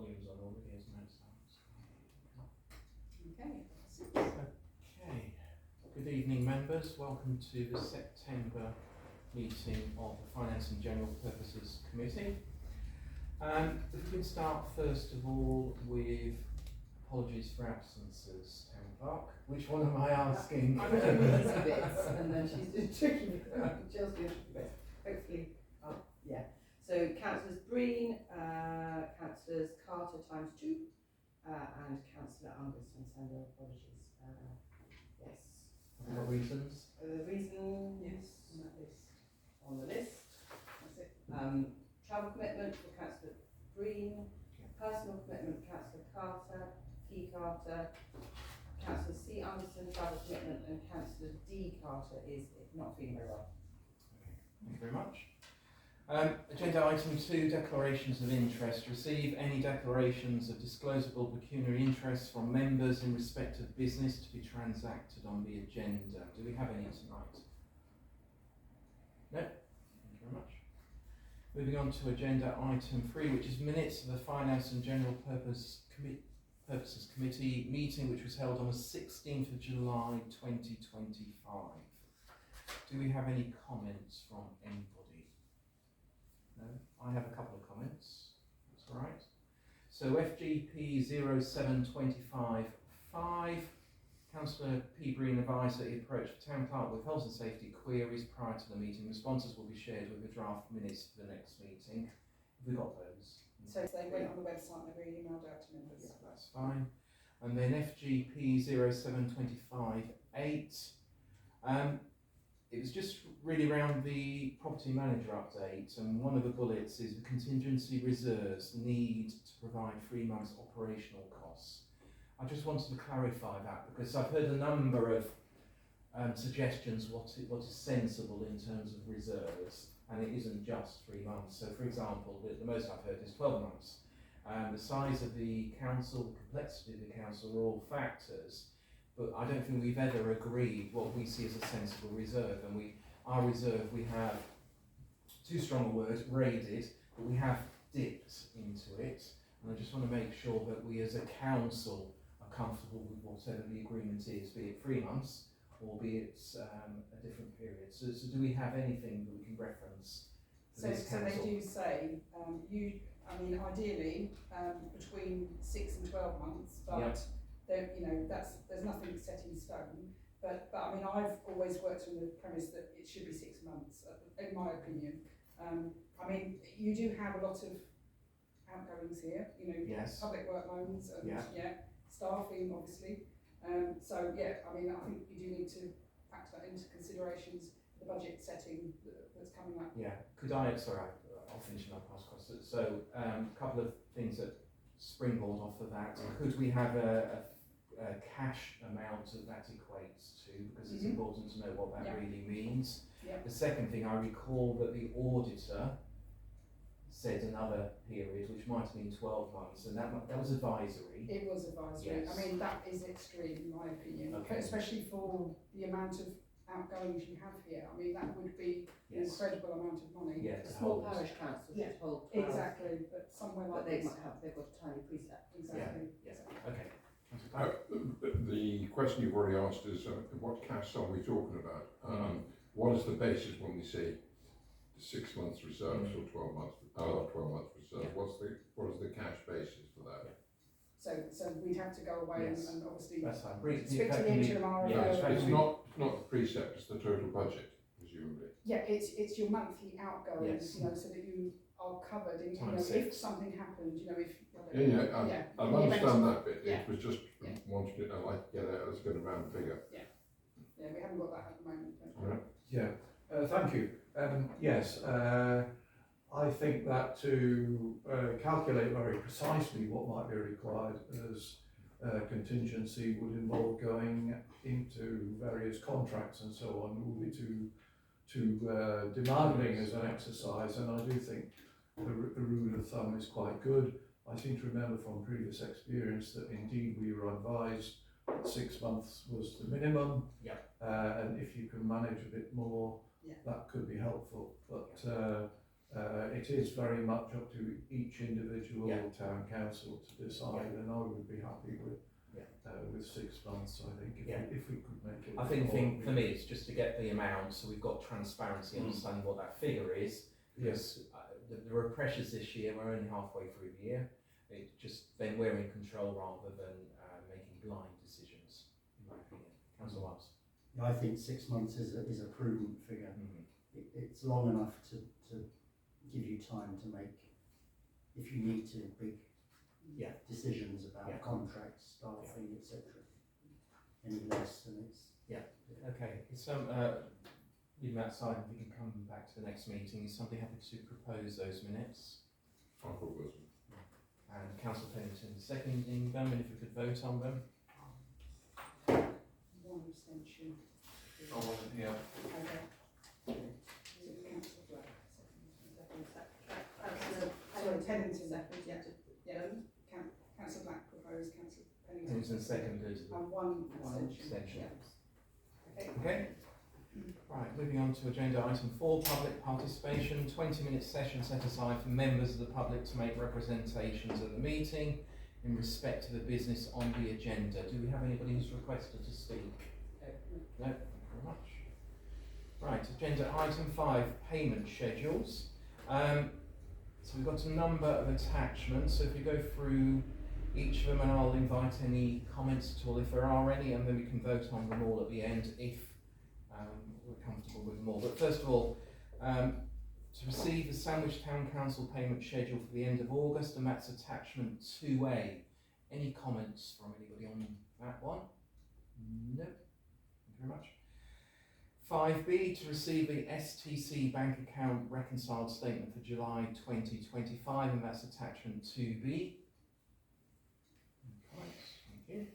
volumes on all of these notes. Okay. Okay. Good evening, members. Welcome to the September meeting of the Finance and General Purposes Committee. If we can start first of all with apologies for absences, Town Clerk. Which one am I asking? I'm doing the easy bits and then she's doing tricky bits. Just doing tricky bits. Hopefully, yeah. So Councillors Breen, Councillors Carter times 2, and Councillor Anderson send their apologies. Yes. For what reasons? The reason, yes, on the list. That's it. Travel commitment for Councillor Breen, personal commitment for Councillor Carter, P Carter, Councillor C Anderson, travel commitment, and Councillor D Carter is not feeling very well. Okay, thank you very much. Agenda item 2, declarations of interest. Receive any declarations of disclosable pecuniary interest from members in respect of business to be transacted on the agenda. Do we have any tonight? No? Thank you very much. Moving on to agenda item 3, which is minutes of the Finance and General Purposes Committee meeting, which was held on the 16th of July 2025. Do we have any comments from anybody? No? I have a couple of comments. That's all right. So FGP 07255, Councillor P. Breen advised that he approached the Town Clerk with health and safety queries prior to the meeting. Responses will be shared with the draft minutes for the next meeting. Have we got those? So they went on the website and they were emailed out to members. Yeah, that's fine. And then FGP 07258. It was just really around the property manager update, and one of the bullets is the contingency reserves need to provide 3 months operational costs. I just wanted to clarify that because I've heard a number of suggestions what is sensible in terms of reserves, and it isn't just 3 months. So for example, the most I've heard is 12 months. The size of the council, the complexity of the council are all factors, but I don't think we've ever agreed what we see as a sensible reserve. And our reserve, we have, too strong a word, raided, but we have dipped into it. And I just want to make sure that we as a council are comfortable with whatever the agreement is, be it 3 months or be it a different period. So do we have anything that we can reference for this council? So they do say, ideally between 6 and 12 months, but yep. There's nothing set in stone. But I mean, I've always worked on the premise that it should be 6 months, in my opinion. I mean, you do have a lot of outgoings here, yes. Public work loans and staffing, obviously. I think you do need to factor that into considerations for the budget setting that's coming up. Yeah, I'll finish my past question. So a couple of things that springboard off of that. Could we have a cash amount that equates to, because it's important to know what that really means. Yep. The second thing, I recall that the auditor said another period, which might have been 12 months, and that was advisory. It was advisory. Yes. I mean, that is extreme, in my opinion, especially for the amount of outgoings you have here. I mean, that would be an incredible amount of money. Yes. A small parish council should hold 12. Exactly, but somewhere like they've this. got a tiny precept. Exactly. Yeah. Okay. The question you've already asked is what cash are we talking about? What is the basis when we say 6 months reserves or 12 months? 12 months reserve. Yeah. What is the cash basis for that? Yeah. So we'd have to go away and obviously speak to the interim RFO. It's not the precept; it's the total budget, presumably. Yeah, it's your monthly outgoings, so that you are covered in, if something happened, I understand that bit. It was just wanting to get out as a good round figure. Yeah, we haven't got that at the moment. Right. Yeah, thank you. Yes, I think that to calculate very precisely what might be required as contingency would involve going into various contracts and so on, would be too demanding as an exercise, and I do think the rule of thumb is quite good. I seem to remember from previous experience that indeed we were advised that 6 months was the minimum, and if you can manage a bit more, that could be helpful. But It is very much up to each individual Yeah. town council to decide, and I would be happy with Yeah. with 6 months. I think Yeah. if we could make it. I think more, for me, it's just to get the amount, so we've got transparency, understanding what that figure is. Yes. Because there are pressures this year, we're only halfway through the year. It just, then we're in control rather than making blind decisions, in my opinion. Councillor Watts. I think 6 months is a prudent figure. It's long enough to give you time to make, if you need to, big Yeah. decisions about Yeah. contracts, staffing, etc. Any less than it's. Okay, leaving that aside, we can come back to the next meeting. Is somebody happy to propose those minutes? I'll propose them. And Councillor Pennington seconding them, and if we could vote on them. One abstention. I wasn't here. Okay. Councillor Black, second. Councillor Pennington, second, yeah. Councillor Black proposed, Councillor Pennington. Pennington seconded. And one One abstention. abstention. Yeah. Okay. Okay. Right, moving on to agenda item 4, public participation. 20-minute session set aside for members of the public to make representations at the meeting in respect to the business on the agenda. Do we have anybody who's requested to speak? No, thank you very much. Right, agenda item 5, payment schedules. So we've got a number of attachments, so if you go through each of them, and I'll invite any comments at all if there are any, and then we can vote on them all at the end if we're comfortable with them all. But first of all, to receive the Sandwich Town Council payment schedule for the end of August, and that's attachment 2A. Any comments from anybody on that one? No. Thank you very much. 5B, to receive the STC bank account reconciled statement for July 2025, and that's attachment 2B. Right, thank you.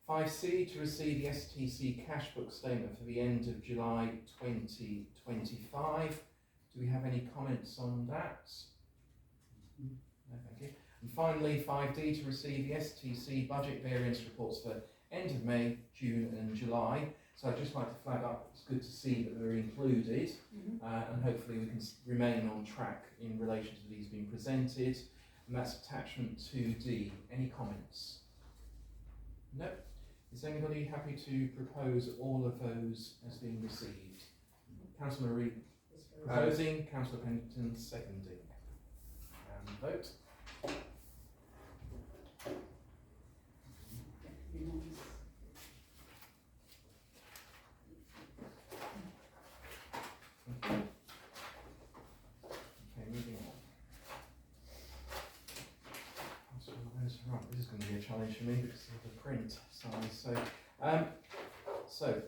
5C, to receive the STC cash book statement for the end of July 2025. Do we have any comments on that? No, thank you. And finally, 5D, to receive the STC budget variance reports for end of May, June and July. So I'd just like to flag up, it's good to see that they're included, and hopefully we can remain on track in relation to these being presented. And that's attachment 2D. Any comments? No. Is anybody happy to propose all of those as being received? Councillor Marie proposing, Councillor Pennington seconding. And vote. Okay, moving on. Right, this is going to be a challenge for me because of the print size. So,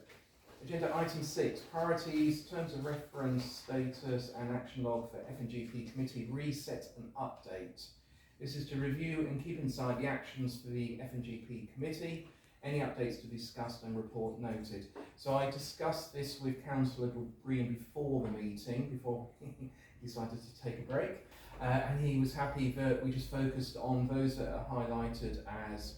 agenda item 6, priorities, terms of reference, status and action log for F&GP committee reset and update. This is to review and keep inside the actions for the F&GP committee, any updates to be discussed and report noted. So I discussed this with Councillor Green before the meeting, before he decided to take a break. And he was happy that we just focused on those that are highlighted as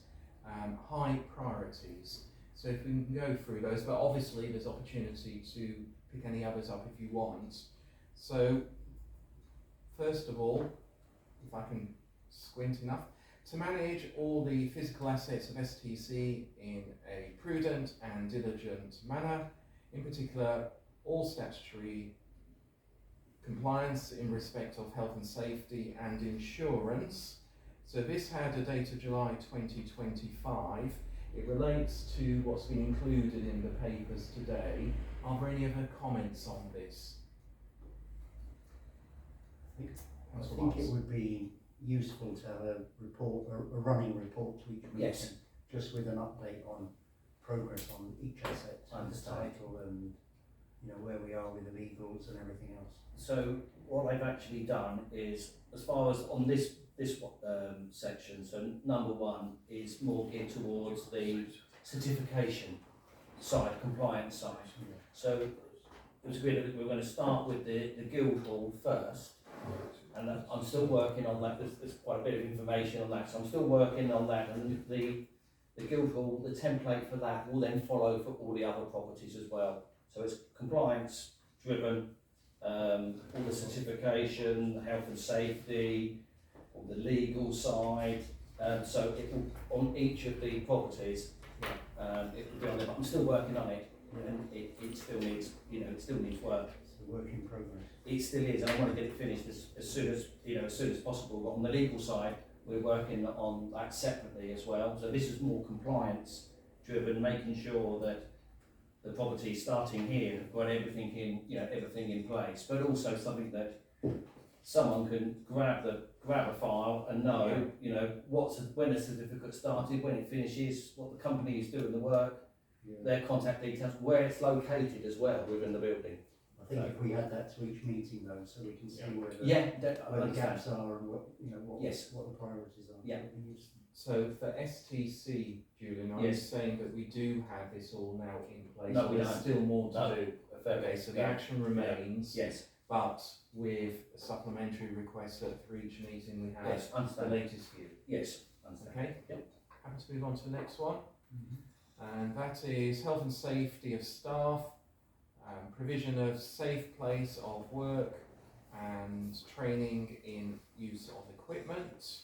high priorities. So if we can go through those, but obviously there's opportunity to pick any others up if you want. So first of all, if I can squint enough, to manage all the physical assets of STC in a prudent and diligent manner, in particular all statutory compliance in respect of health and safety and insurance. So this had a date of July 2025. It relates to what's been included in the papers today. Are there any other comments on this? I think it would be useful to have a report, a running report to each meeting, Yes. just with an update on progress on each asset, and the title, and where we are with the legals and everything else. So what I've actually done is, as far as on this section, so number 1 is more geared towards the certification side, compliance side. So it was agreed that we were going to start with the Guildhall first, and I'm still working on that. There's quite a bit of information on that, so I'm still working on that, and the Guildhall, the template for that will then follow for all the other properties as well. So it's compliance driven, all the certification, health and safety, all the legal side. So it will, on each of the properties, it will be on there. But I'm still working on it, and it still needs, it still needs work. It's a work in progress. It still is, and I want to get it finished as soon as possible. But on the legal side, we're working on that separately as well. So this is more compliance driven, making sure that the properties starting here have got everything in place, but also something that someone can grab a file and know, when the certificate started, when it finishes, what the company is doing the work, their contact details, where it's located as well within the building. I think if we had that to each meeting though, so we can see where the, I where the understand. gaps are and what, what, Yes. what the priorities are. Yeah. That'd be useful. So for STC, Julian, I was Yes. saying that we do have this all now in place. No, we There's don't. still more to No. do. Okay, so the Yeah. action remains, Yes, but with a supplementary request that for each meeting we have yes, the understand. latest view. Yes, understand. Okay? Yep. Happy to move on to the next one. And that is health and safety of staff, provision of safe place of work and training in use of equipment.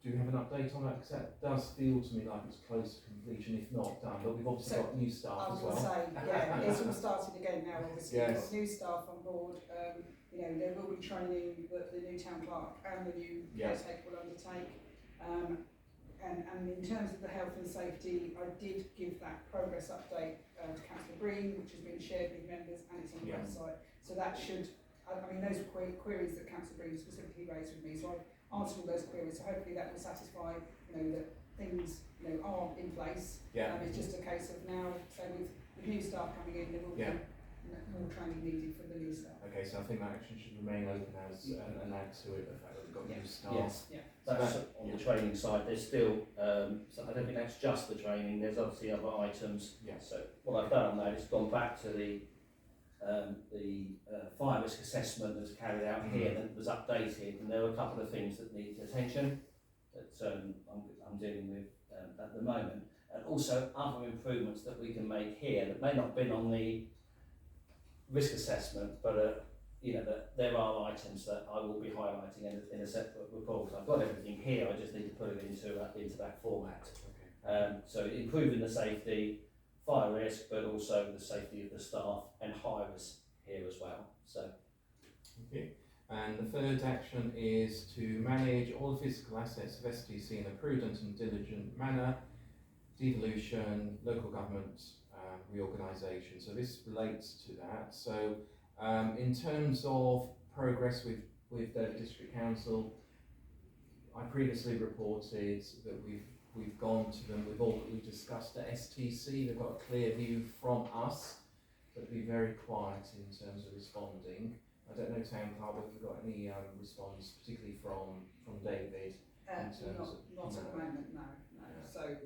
Do you have an update on that? Because that does feel to me like it's close to completion, if not done, but we've obviously So, got new I staff as will well. say, it's all started again now, obviously, we've Yes. got new staff on board, there will be training that the new town clerk and the new Yes. caretaker will undertake. And in terms of the health and safety, I did give that progress update to Councillor Breen, which has been shared with members and it's on the Yeah. website. So that should, those were queries that Councillor Breen specifically raised with me, so I've answered all those queries, so hopefully that will satisfy, that things, are in place. Yeah. It's just a case of now, so with new staff coming in, there will be Yeah. more training needed for the new staff. Okay, so I think that action should remain open as an add to it, the fact that we've got new staff. Yes. Yeah. That's So on the training side. There's still, so I don't think that's just the training. There's obviously other items. Yes. So what I've done on that is gone back to the fire risk assessment that was carried out here that was updated, and there were a couple of things that needed attention that I'm dealing with at the moment, and also other improvements that we can make here that may not have been on the risk assessment, but that there are items that I will be highlighting in a separate report. I've got everything here, I just need to put it into that format. Okay. So improving the safety, fire risk, but also the safety of the staff and hires here as well. So Okay. And the third action is to manage all the physical assets of STC in a prudent and diligent manner, devolution, local government reorganisation. So this relates to that. So in terms of progress with Dover District Council, I previously reported that we've gone to them with all that we discussed at STC. They've got a clear view from us, but be very quiet in terms of responding. I don't know, Town Clerk, whether we've got any response, particularly from David. In terms Not of- at the no. moment, no. Yeah. So,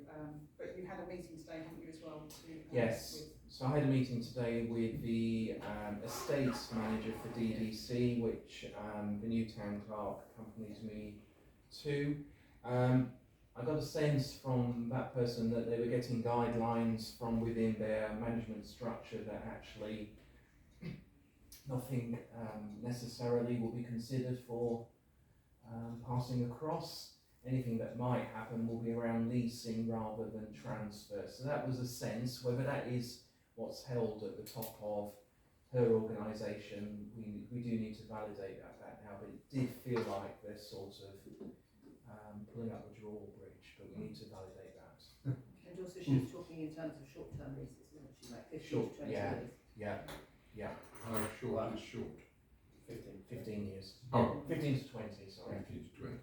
but you had a meeting today, haven't you, as well? Yes. So I had a meeting today with the estates manager for DDC, which the new Town Clerk accompanied me to. I got a sense from that person that they were getting guidelines from within their management structure that actually nothing necessarily will be considered for passing across. Anything that might happen will be around leasing rather than transfer. So that was a sense. Whether that is what's held at the top of her organisation, we do need to validate that now, but it did feel like they're sort of pulling up the drawbridge, but we need to validate that. And also she was talking in terms of short-term leases, wasn't she, like 15 Short, to 20 yeah. years? Yeah, How short is short? 15 years. Oh, 15 to 20, sorry. 15 to 20.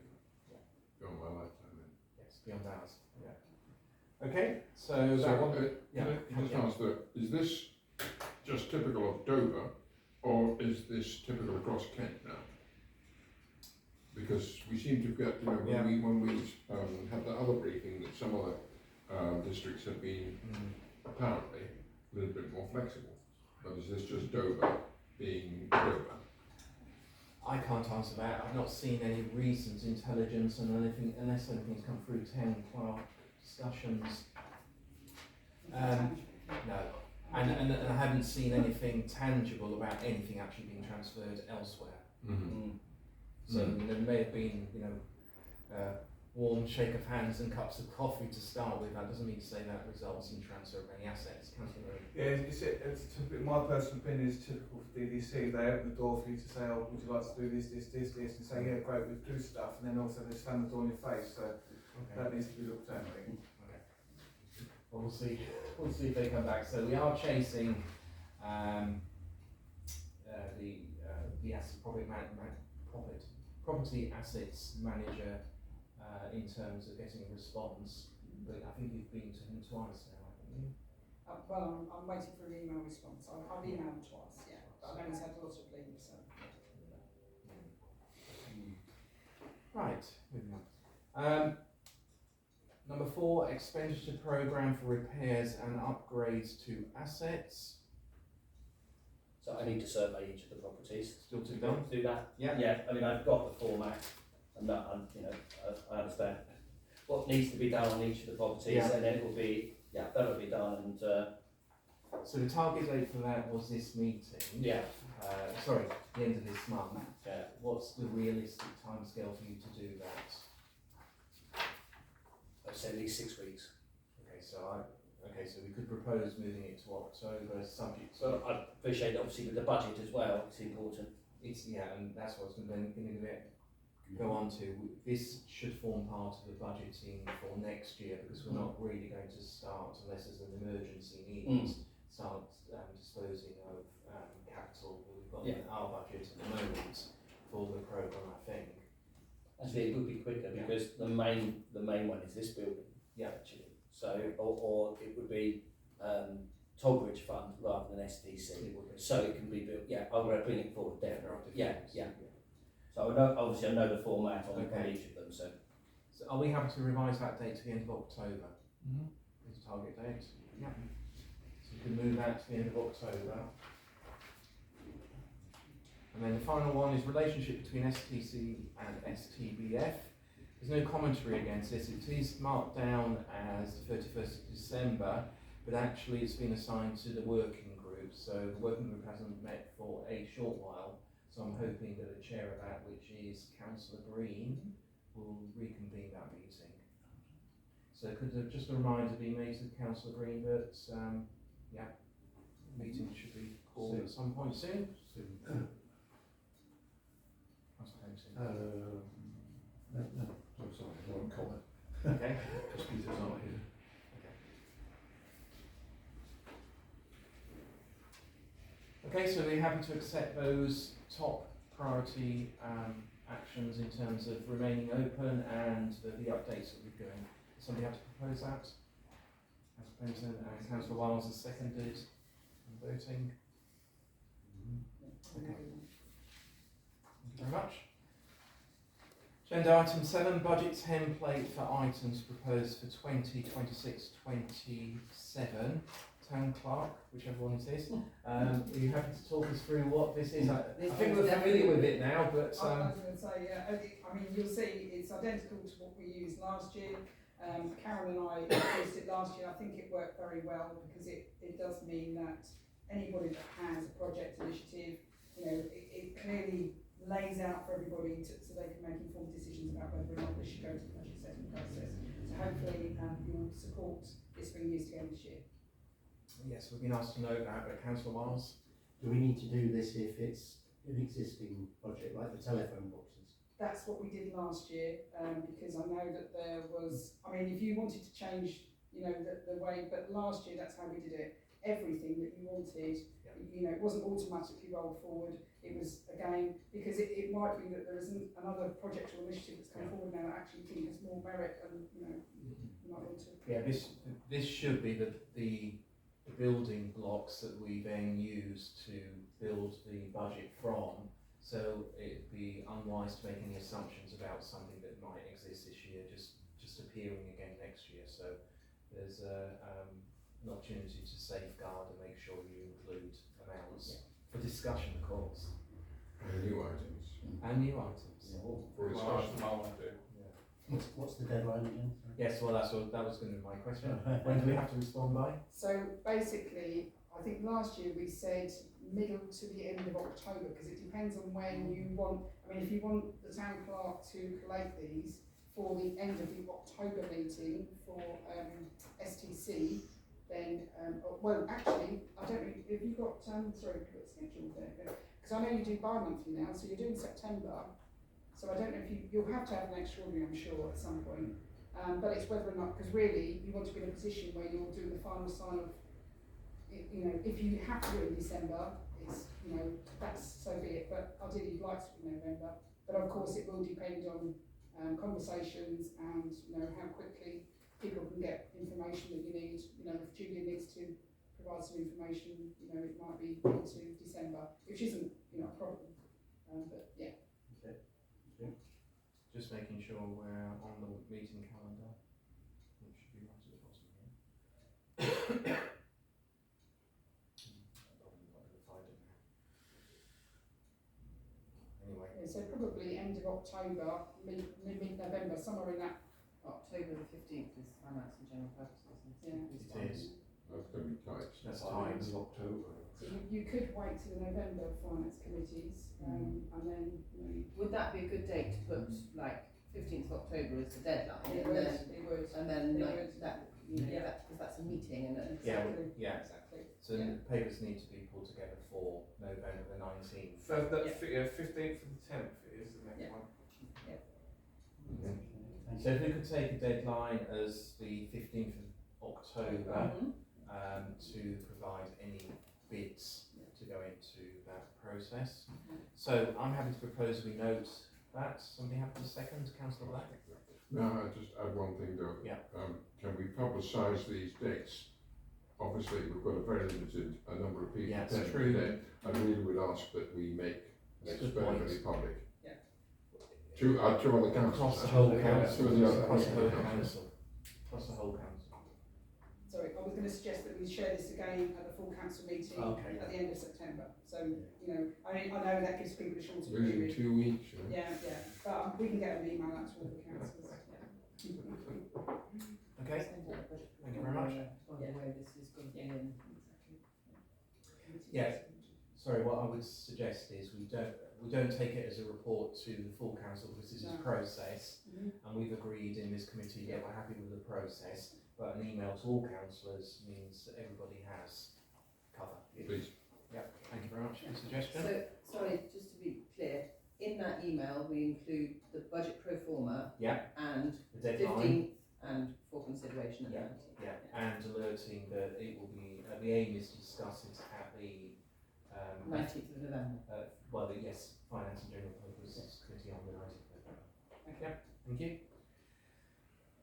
Yeah. Beyond my lifetime then. Yes, beyond ours, yeah. Okay, so So, that one, can I just ask that, is this just typical of Dover, or is this typical across Kent now? Because we seem to get, when we had the other briefing, that some other districts have been apparently a little bit more flexible. But is this just Dover being Dover? I can't answer that. I've not seen any recent intelligence and anything, unless anything's come through Town Clerk discussions. No, And I haven't seen anything tangible about anything actually being transferred elsewhere. Mhm. So there may have been, warm shake of hands and cups of coffee to start with. That doesn't mean to say that results in transfer of any assets. Councillor Murray. Yeah, my personal opinion is typical for DDC. They open the door for you to say, oh, would you like to do this, and say, yeah, great, we'll do stuff, and then also they slam the door in your face. So that needs to be looked at, I think. Well, we'll see. We'll see if they come back. So we are chasing the asset property assets manager in terms of getting a response. But I think you've been to him twice now, haven't you? Well, I'm waiting for an email response. I've emailed twice, yeah. But I know he's had a lot of leave, so. Right. Moving on. Number 4, expenditure programme for repairs and upgrades to assets. So I need to survey each of the properties. Still to be done. Do that? Yeah. Yeah, I mean, I've got the format, and that, I understand what needs to be done on each of the properties, Yeah. and then it will be, that'll be done, and, So the target date for that was this meeting. yeah, Sorry, the end of this month. yeah. What's the realistic timescale for you to do that? I'd say at least 6 weeks. Okay, so we could propose moving it to October, subject to. So I appreciate, obviously, with the budget as well, it's important. And that's what I was going to go on to. This should form part of the budgeting for next year, because we're not really going to start, unless there's an emergency need, start disposing of capital that we've got in our budget at the moment for the programme, I think. Actually, it would be quicker because the main one is this building. Yeah. Actually, so or it would be Tollbridge Fund rather than STC, so it can be built. Yeah, I'm going to bring it forward definitely. Yeah. So I know the format on each of them. So are we happy to revise that date to the end of October? Is the target date? Yeah. So we can move that to the end of October. And then the final one is relationship between STC and STBF. There's no commentary against this. It is marked down as the 31st of December, but actually it's been assigned to the working group. So the working group hasn't met for a short while. So I'm hoping that the chair of that, which is Councillor Green, will reconvene that meeting. So could just a reminder be made to Councillor Green that, meeting should be called at some point soon. No, I'm sorry, I won't comment. Okay. Because Peter's not here. Okay, so we're happy to accept those top priority actions in terms of remaining open and the updates that we're doing. Does somebody have to propose that? Councillor Benson and Councillor Wiles has seconded and voting. Okay. Thank you very much. Agenda item 7, budget template for items proposed for 2026-27. Town clerk, whichever one it is. Are you happy to talk us through what this is? I think we're familiar with it now, but I was going to say, I mean, you'll see it's identical to what we used last year. Karen and I used it last year. I think it worked very well because it does mean that anybody that has a project initiative, it clearly lays out for everybody so they can make informed decisions about whether or not they should go to the budget setting process. So hopefully you'll support this being used again this year. yes, we've been asked to note that, but Councillor Wiles? Do we need to do this if it's an existing budget, like the telephone boxes? That's what we did last year, because I know that there was, I mean, if you wanted to change, the way, but last year that's how we did it. Everything that you wanted, it wasn't automatically rolled forward. It was, again, because it might be that there isn't another project or initiative that's come forward now that actually think has more merit and, you might want to. Yeah, this should be the building blocks that we then use to build the budget from. So it'd be unwise to make any assumptions about something that might exist this year just appearing again next year. So there's an opportunity to safeguard and make sure you include amounts for discussion, of course. And new items. And new items. For discussion. What's the deadline again? Sorry. Yes, well that was going to be my question. When do we have to respond by? So basically, I think last year we said middle to the end of October, because it depends on when you want, I mean, if you want the town clerk to collate these for the end of the October meeting for STC, then, well, actually, I don't know, have you got, sorry, have you got scheduled there? Because I know you do bi-monthly now, so you're doing September, so I don't know if you'll have to have an extraordinary, I'm sure, at some point. But it's whether or not, because really, you want to be in a position where you're doing the final sign-off. You know, if you have to do it in December, it's, you know, that's so be it, but ideally you'd like to be November. But of course it will depend on conversations and, you know, how quickly people can get information that you need. You know, if Julia needs to provide some information, you know, it might be into December, which isn't, you know, a problem. But yeah. Okay. Just making sure we're on the meeting calendar, which should be right at the bottom here. Probably not going to find it now. Anyway. Yeah, so probably end of October, mid-November, somewhere in that. October the 15th is finance and general purposes. Yeah. It is. That's going to be tight. That's By the tight. end of October. So you could wait till the November finance committees, and then, you know, Would that be a good date to put, like, 15th of October is the deadline? it and would, then, it would. and then It like, would. that, you know, Yeah. that, because that's a meeting and then. Yeah, Exactly. yeah. Exactly. So the papers need to be pulled together for November the 19th. So that, Yeah. 15th to the 10th is the next Yeah. one. So if we could take a deadline as the 15th of October to provide any bids to go into that process. So I'm happy to propose we note that. Somebody have the second, Councillor Black? No, I just add one thing though. Yeah. Can we publicise these dates? Obviously, we've got a very limited number of people Yeah, it's attending true. today. I really would ask that we make It's a this good very, point. very public. Yeah. Two other councils. Across the now. whole Yeah, council. two of the other Across the whole councils. council. Across the whole council. Sorry, I was going to suggest that we share this again at the full council meeting Okay. at the end of September. So, you know, I mean, I know that gives people a shorter Losing period. 2 weeks, you know. Yeah, yeah, but we can get an email out to all the councillors. Okay, thank you very much. Yeah, where this is going to be in. Yeah. Sorry, what I would suggest is we don't take it as a report to the full council because this is a No. process, Mhm. and we've agreed in this committee that we're happy with the process. But an email to all councillors means that everybody has cover. Please. Yeah, thank you very much for your suggestion. So, sorry, just to be clear, in that email, we include the budget pro forma. Yeah. And The deadline. 15th and for consideration at the Yeah, 19th. yeah, and alerting that it will be, the aim is to discuss it at the, 19th of November. yes, Finance and General Purposes Committee on the 19th of November. Okay, thank you.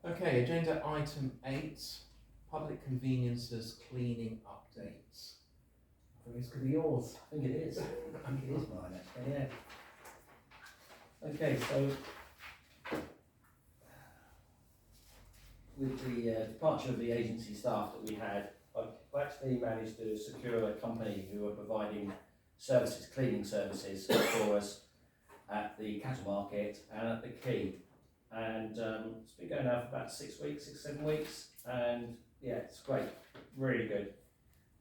Okay, agenda item 8, public conveniences cleaning updates. I think this could be yours. I think it is. I think it is mine actually, yeah. Okay, so with the departure of the agency staff that we had, I've actually managed to secure a company who are providing services, cleaning services for us at the cattle market and at the quay. And it's been going now for about 6 weeks, 7 weeks, and yeah, it's great, really good.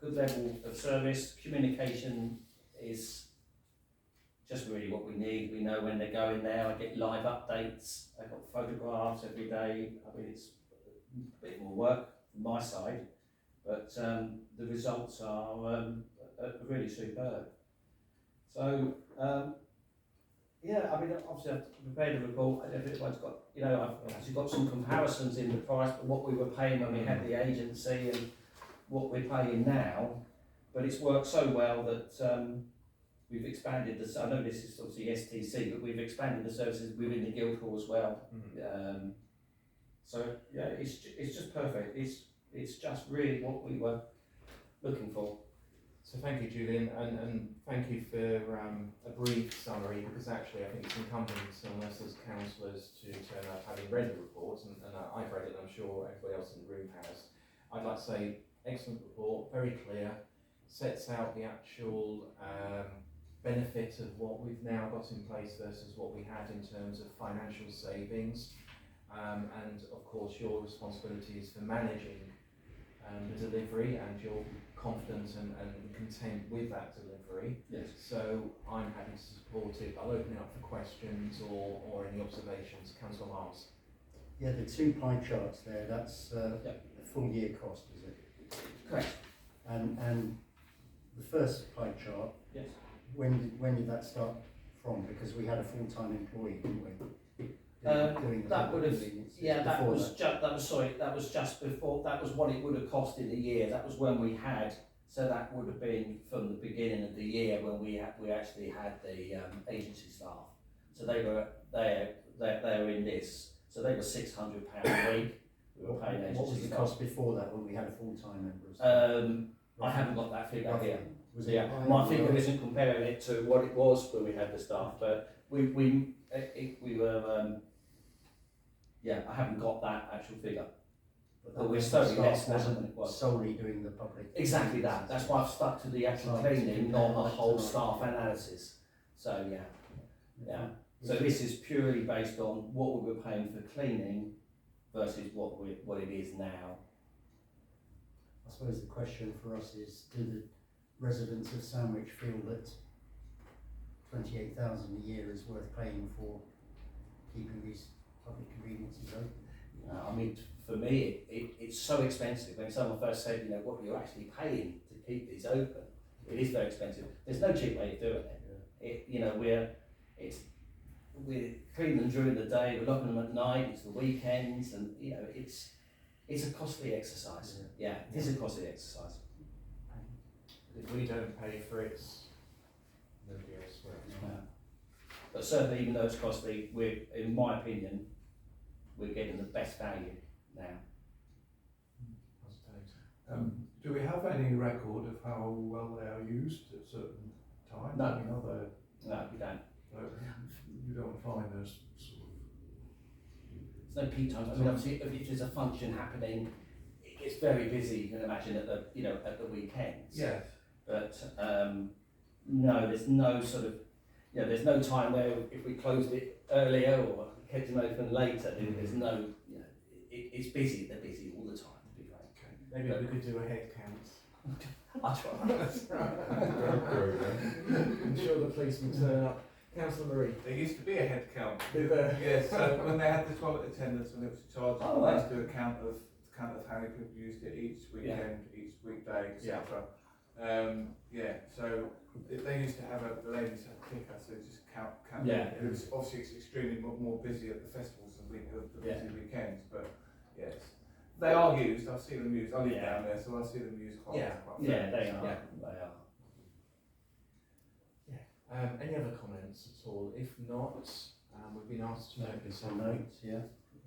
Good level of service, communication is just really what we need. We know when they're going there. I get live updates. I've got photographs every day. I mean, it's a bit more work from my side, but the results are really superb. So, yeah, I mean, obviously I've prepared a report. Everyone's got, you know, I've actually got some comparisons in the price of what we were paying when we had the agency and what we're paying now. But it's worked so well that we've expanded this. I know this is obviously STC, but we've expanded the services within the Guildhall as well. So yeah, it's just perfect. It's just really what we were looking for. So thank you, Julian, and thank you for a brief summary, because actually I think it's incumbent on us as councillors to turn up having read the report, and I've read it and I'm sure everybody else in the room has. I'd like to say, excellent report, very clear, sets out the actual benefit of what we've now got in place versus what we had in terms of financial savings, and of course your responsibilities for managing the delivery, and you're confident and content with that delivery. Yes. So I'm happy to support it. I'll open it up for questions or any observations. Councillor Miles. Yeah, the two pie charts there, that's Yep. a full year cost, is it? Correct. And the first pie chart, Yes. when did that start from? Because we had a full-time employee, didn't we? Doing the That would have, conveniences yeah, that before was that was just before, that was what it would have cost in a year. That was when we had, so that would have been from the beginning of the year when we actually had the agency staff. So they were in this, so they were £600 a week. We were paying agency What was the staff. cost before that when we had a full-time member of staff? I haven't got that figure Roughly. here. Was it Yeah, higher my or figure lower? isn't comparing it to what it was when we had the staff, but we were, yeah, I haven't got that actual figure. But we're staff slowly less now wasn't than it was. solely doing the public. Exactly that. That's why I've stuck to the actual Right. cleaning, not the Like whole tonight. staff analysis. So yeah. Yeah. So Was this is purely based on what we were paying for cleaning versus what it is now. I suppose the question for us is, do the residents of Sandwich feel that 28,000 a year is worth paying for keeping these public conveniences open? I mean, for me, it's so expensive. When someone first said, you know, what you're actually paying to keep these open, it is very expensive. There's no cheap way of doing it. You know, we're cleaning them during the day, we're locking them at night, it's the weekends, and you know, it's a costly exercise. Yeah, it is a costly exercise. If we don't pay for it, nobody else will. Yeah. But certainly, even though it's costly, in my opinion, we're getting the best value now. Do we have any record of how well they are used at certain times? No. I mean, are there, No, we don't. you don't find there's sort of. There's no peak times. I mean, obviously, if there's a function happening, it's very busy. You can imagine at the weekends. Yes. But no, there's no sort of, you know, there's no time where if we closed it earlier or kept them open later, there's no, you know, it's busy. They're busy all the time. To be frank. Maybe we could do a head count. I try. That's right. I'm sure the police will turn up. Councillor Marie. There used to be a head count. Did there? Yes, so when they had the toilet attendants, when it was charged, Oh, they right. used to do a count of how many people used it each weekend, each weekday, etc. So they used to have the ladies had a clicker, so just count. Yeah. It was obviously it's extremely more busy at the festivals and the busy weekends, but yes, they are used. I see them used. I live down there, so I see them used quite. Yeah. quite Yeah, they frequently. are. They are. Any other comments at all? If not, we've been asked to note this Some notes, yeah.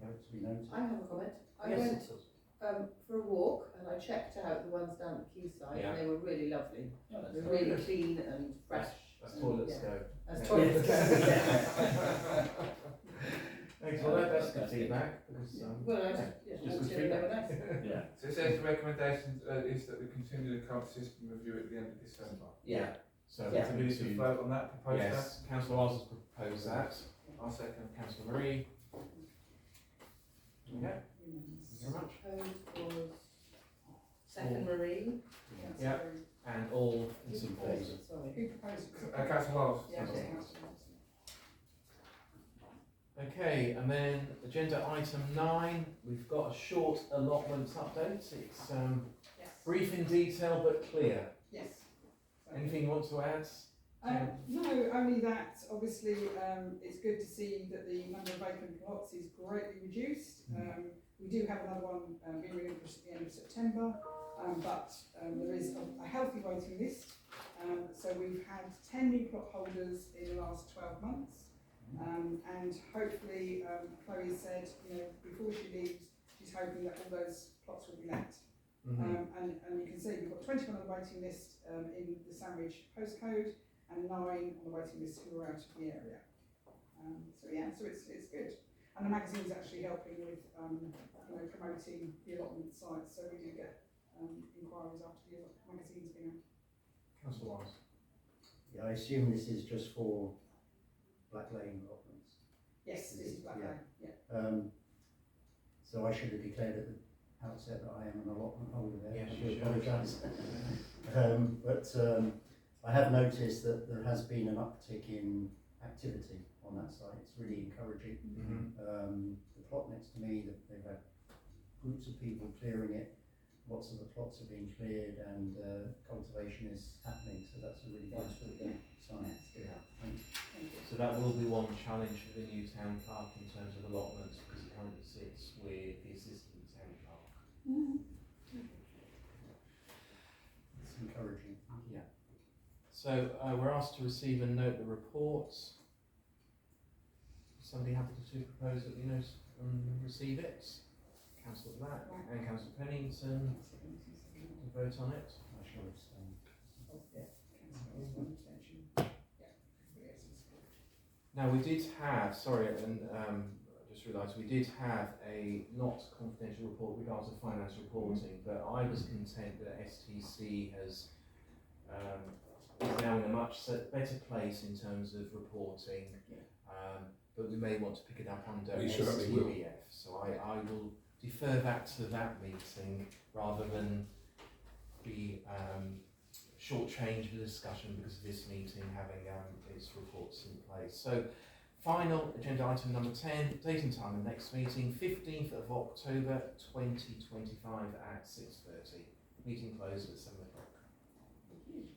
Notes, we noted. I have a comment. I Yes, went of course. for a walk and I checked out the ones down at Quayside Yeah. and they were really lovely. Yeah, that's They were very really good. clean and fresh. As toilets Yeah. go. As Yeah. toilets go. Thanks. Well, that's good feedback because Well, I yeah, just just walked good in and they were feedback. nice. Yeah. So it says the recommendation is that we continue the current system review at the end of December. Yeah. So Yeah. to So we need to to vote on that, propose yes, Councillor Oz has proposed that. that. I'll second. Councillor Marie. Okay. Thank you very much. Proposed was second Marie. Yeah. And all in support. Sorry. Who proposed it? Councillor Miles. Yeah. Okay. Okay, and then agenda item 9, we've got a short allotments update. It's Yes. brief in detail but clear. Yes. So- Anything you want to add? No, only that obviously it's good to see that the number of vacant plots is greatly reduced. We do have another one being relinquished at the end of September, but there is a healthy waiting list. So we've had 10 new plot holders in the last 12 months, and hopefully Chloe said, you know, before she leaves, she's hoping that all those plots will be let. And you can see we've got 21 on the waiting list in the Sandwich postcode and 9 on the waiting list who are out of the area. So it's good. And the magazine's actually helping with promoting the allotment sites, so we do get inquiries after the magazine's been out. Councillor Wise. Yeah, I assume this is just for Black Lane allotments. Yes, this is Black Yeah. Lane, yeah. So I should have declared at the outset that I am an allotment holder there. Yes, I you do should. apologise. But I have noticed that there has been an uptick in activity on that site. It's really encouraging. The plot next to me, they've had groups of people clearing it. Lots of the plots are being cleared and cultivation is happening, so that's a really good sign. Yeah. Thanks. So that will be one challenge for the new town clerk in terms of allotments, because it currently sits with the assistant town clerk. It's encouraging. Yeah. So we're asked to receive and note the reports. Somebody happy to propose that we note and receive it? Councillor Black and Councillor Pennington to vote on it. I shall abstain. Now we did have, sorry, and I just realised we did have a not confidential report regards to finance reporting, but I was content that STC is now in a much better place in terms of reporting, but we may want to pick it up under We certainly will. STBF. So I will defer that to that meeting rather than be shortchange the discussion because of this meeting having its reports in place. So final agenda item number 10, date and time of next meeting, 15th of October 2025 at 6:30. Meeting closed at 7 o'clock. Thank you.